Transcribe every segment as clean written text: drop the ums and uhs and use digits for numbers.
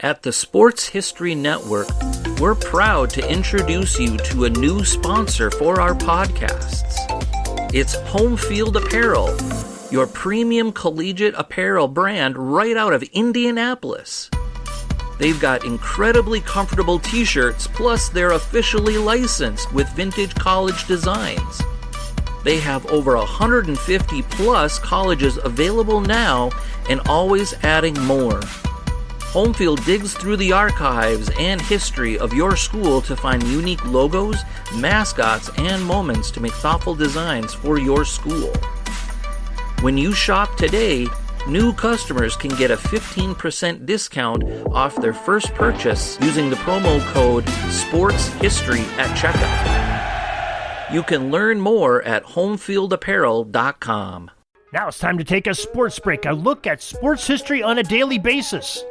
At the Sports History Network, we're proud to introduce you to a new sponsor for our podcasts. It's Home Field Apparel, your premium collegiate apparel brand right out of Indianapolis. They've got incredibly comfortable t-shirts, plus they're officially licensed with vintage college designs. They have over 150 plus colleges available now and always adding more. Homefield digs through the archives and history of your school to find unique logos, mascots, and moments to make thoughtful designs for your school. When you shop today, new customers can get a 15% discount off their first purchase using the promo code SPORTSHISTORY at checkout. You can learn more at homefieldapparel.com. Now it's time to take a sports break, a look at sports history on a daily basis.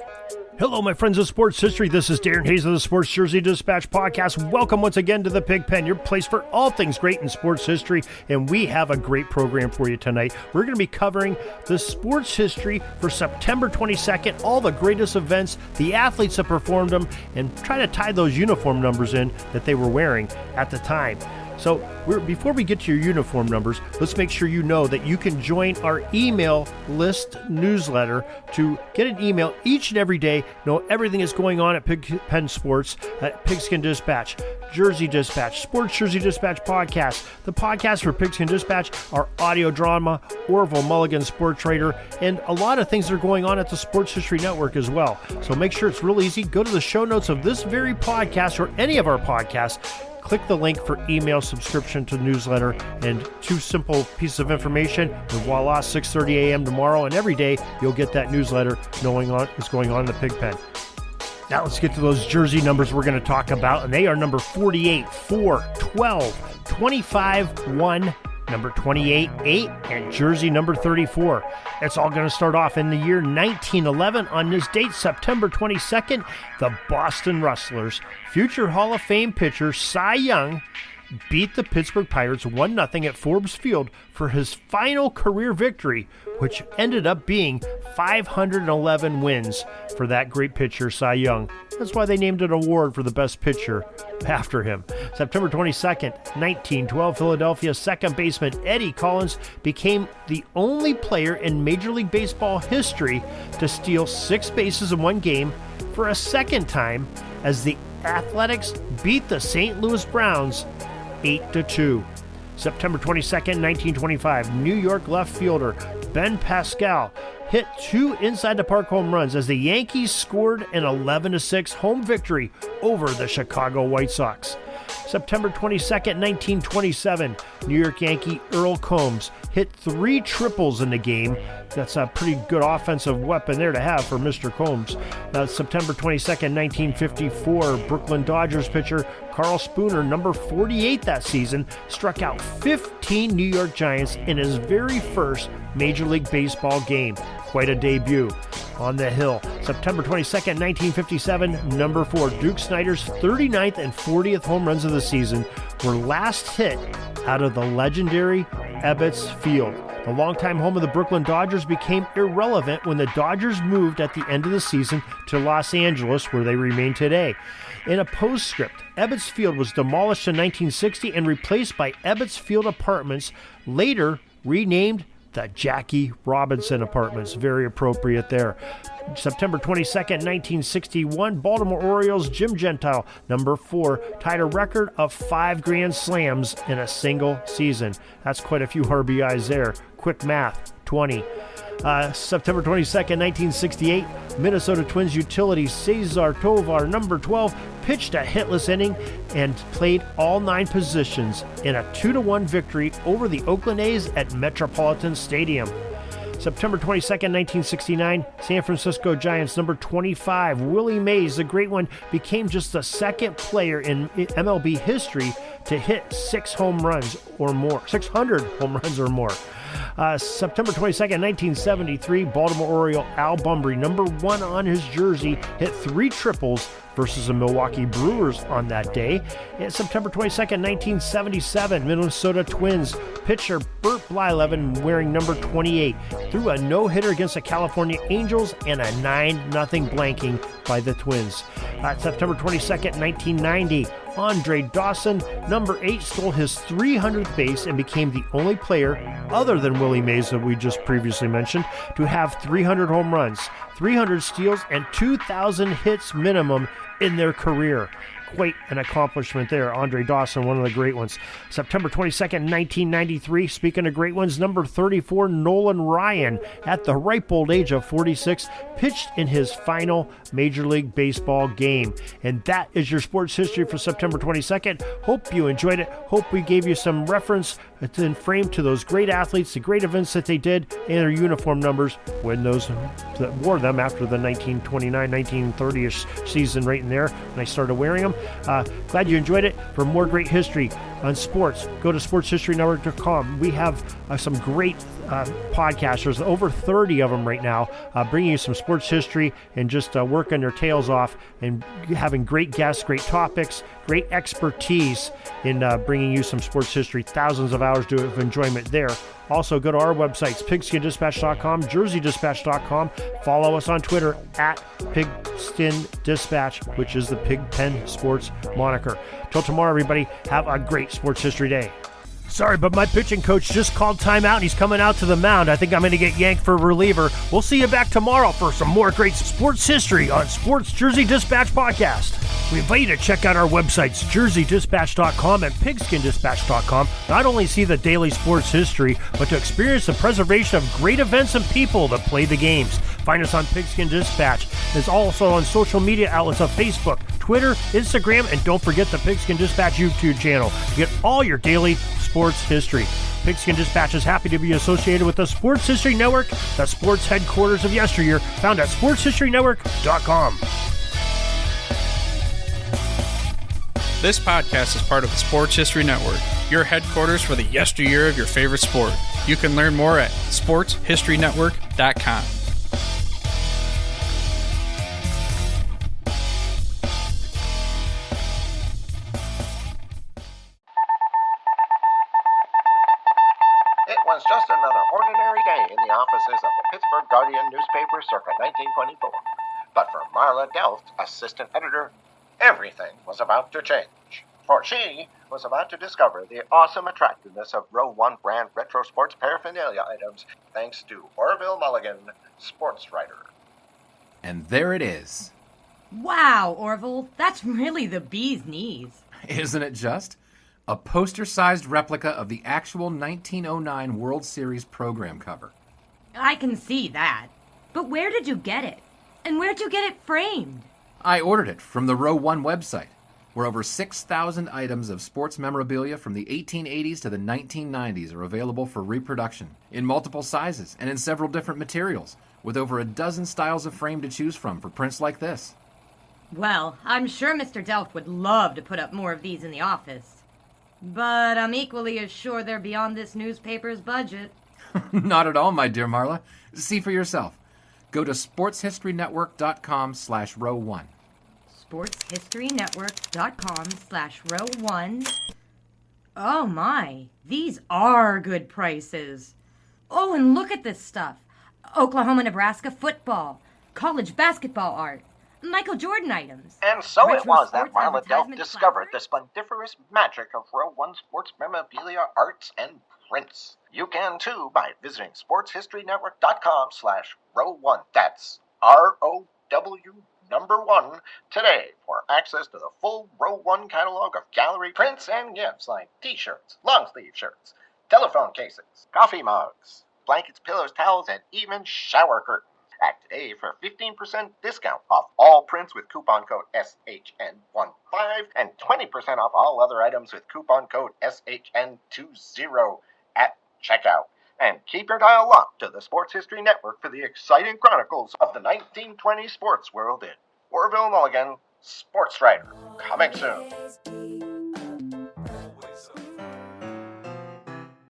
Hello, my friends of sports history. This is Darren Hayes of the Sports Jersey Dispatch podcast. Welcome once again to the Pig Pen, your place for all things great in sports history. And we have a great program for you tonight. We're going to be covering the sports history for September 22nd, all the greatest events, the athletes that performed them, and try to tie those uniform numbers in that they were wearing at the time. So before we get to your uniform numbers, let's make sure you know that you can join our email list newsletter to get an email each and every day, know everything that's going on at Pig Pen Sports, at Pigskin Dispatch, Jersey Dispatch, Sports Jersey Dispatch Podcast, the podcast for Pigskin Dispatch, our audio drama, Orville Mulligan Sports Trader, and a lot of things that are going on at the Sports History Network as well. So make sure it's real easy. Go to the show notes of this very podcast or any of our podcasts. Click the link for email subscription to the newsletter, and two simple pieces of information, and voila, 6:30 a.m. tomorrow, and every day you'll get that newsletter knowing what's going on in the Pig Pen. Now let's get to those jersey numbers we're going to talk about, and they are number 48, 4, 12, 25, 1, number 28, 8, and jersey number 34. It's all going to start off in the year 1911. On this date, September 22nd, the Boston Rustlers, future Hall of Fame pitcher Cy Young, beat the Pittsburgh Pirates 1-0 at Forbes Field for his final career victory, which ended up being 511 wins for that great pitcher, Cy Young. That's why they named an award for the best pitcher after him. September 22nd, 1912, Philadelphia second baseman Eddie Collins became the only player in Major League Baseball history to steal 6 bases in one game for a second time as the Athletics beat the St. Louis Browns 8-2. September 22nd, 1925, New York left fielder Ben Pascal hit 2 inside-the-park home runs as the Yankees scored an 11-6 home victory over the Chicago White Sox. September 22nd, 1927, New York Yankee Earl Combs hit 3 triples in the game. That's a pretty good offensive weapon there to have for Mr. Combs. September 22nd, 1954, Brooklyn Dodgers pitcher Carl Spooner, number 48 that season, struck out 15 New York Giants in his very first Major League Baseball game. Quite a debut. On the hill, September 22nd, 1957, number 4, Duke Snider's 39th and 40th home runs of the season were last hit out of the legendary Ebbets Field. The longtime home of the Brooklyn Dodgers became irrelevant when the Dodgers moved at the end of the season to Los Angeles, where they remain today. In a postscript, Ebbets Field was demolished in 1960 and replaced by Ebbets Field Apartments, later renamed the Jackie Robinson Apartments. Very appropriate there. September 22nd, 1961, Baltimore Orioles Jim Gentile, number 4, tied a record of 5 grand slams in a single season. That's quite a few RBIs there. Quick math, 20. September 22nd, 1968, Minnesota Twins utility Cesar Tovar, number 12, pitched a hitless inning and played all 9 positions in a 2-1 victory over the Oakland A's at Metropolitan Stadium. September 22nd, 1969, San Francisco Giants number 25, Willie Mays, the great one, became just the second player in MLB history to hit 600 home runs or more. September 22nd, 1973, Baltimore Oriole Al Bumbry, number 1 on his jersey, hit 3 triples versus the Milwaukee Brewers on that day. And September 22nd, 1977, Minnesota Twins pitcher Bert Blyleven, wearing number 28, threw a no-hitter against the California Angels and a 9-0 blanking by the Twins. September 22nd, 1990, Andre Dawson, number 8, stole his 300th base and became the only player, other than Willie Mays that we just previously mentioned, to have 300 home runs, 300 steals, and 2,000 hits minimum in their career. Quite an accomplishment there. Andre Dawson, one of the great ones. September 22nd, 1993, speaking of great ones, number 34, Nolan Ryan, at the ripe old age of 46, pitched in his final Major League Baseball game. And that is your sports history for September 22nd. Hope you enjoyed it. Hope we gave you some reference and frame to those great athletes, the great events that they did, and their uniform numbers when those that wore them after the 1929, 1930-ish season right in there when I started wearing them. Glad you enjoyed it. For more great history on sports, go to sportshistorynetwork.com. We have some great podcasters, over 30 of them right now, bringing you some sports history and just working their tails off and having great guests, great topics, great expertise in bringing you some sports history. Thousands of hours of enjoyment there. Also, go to our websites, pigskindispatch.com, jerseydispatch.com. Follow us on Twitter at pigskindispatch, which is the Pigpen Sports moniker. Till tomorrow, everybody, have a great sports history day. Sorry, but my pitching coach just called timeout and he's coming out to the mound. I think I'm going to get yanked for reliever. We'll see you back tomorrow for some more great sports history on Sports Jersey Dispatch Podcast. We invite you to check out our websites, jerseydispatch.com and pigskindispatch.com. Not only see the daily sports history, but to experience the preservation of great events and people that play the games. Find us on Pigskin Dispatch. It's also on social media outlets of Facebook, Twitter, Instagram, and don't forget the Pigskin Dispatch YouTube channel to get all your daily sports history. Pigskin Dispatch is happy to be associated with the Sports History Network, the sports headquarters of yesteryear, found at sportshistorynetwork.com. This podcast is part of the Sports History Network, your headquarters for the yesteryear of your favorite sport. You can learn more at sportshistorynetwork.com. It was just another ordinary day in the offices of the Pittsburgh Guardian newspaper circa 1924. But for Marla Delft, assistant editor, everything was about to change. For she was about to discover the awesome attractiveness of Row 1 brand retro sports paraphernalia items thanks to Orville Mulligan, sports writer. And there it is. Wow, Orville, that's really the bee's knees. Isn't it just? A poster-sized replica of the actual 1909 World Series program cover. I can see that. But where did you get it? And where'd you get it framed? I ordered it from the Row 1 website, where over 6,000 items of sports memorabilia from the 1880s to the 1990s are available for reproduction, in multiple sizes and in several different materials, with over a dozen styles of frame to choose from for prints like this. Well, I'm sure Mr. Delft would love to put up more of these in the office. But I'm equally as sure they're beyond this newspaper's budget. Not at all, my dear Marla. See for yourself. Go to sportshistorynetwork.com/row1. sportshistorynetwork.com/row1. Oh my, these are good prices. Oh, and look at this stuff. Oklahoma-Nebraska football, college basketball art, Michael Jordan items. And so retro it was that sports Marla Delft advertisement discovered the placards. splendiferous magic of Row 1 sports memorabilia, arts, and prints. You can too by visiting sportshistorynetwork.com/row1. That's ROW1 today for access to the full Row 1 catalog of gallery prints and gifts like t-shirts, long-sleeve shirts, telephone cases, coffee mugs, blankets, pillows, towels, and even shower curtains. Act today for 15% discount off all prints with coupon code SHN15 and 20% off all other items with coupon code SHN20 at checkout. And keep your dial locked to the Sports History Network for the exciting chronicles of the 1920 sports world in Orville Mulligan, sports writer. Coming soon.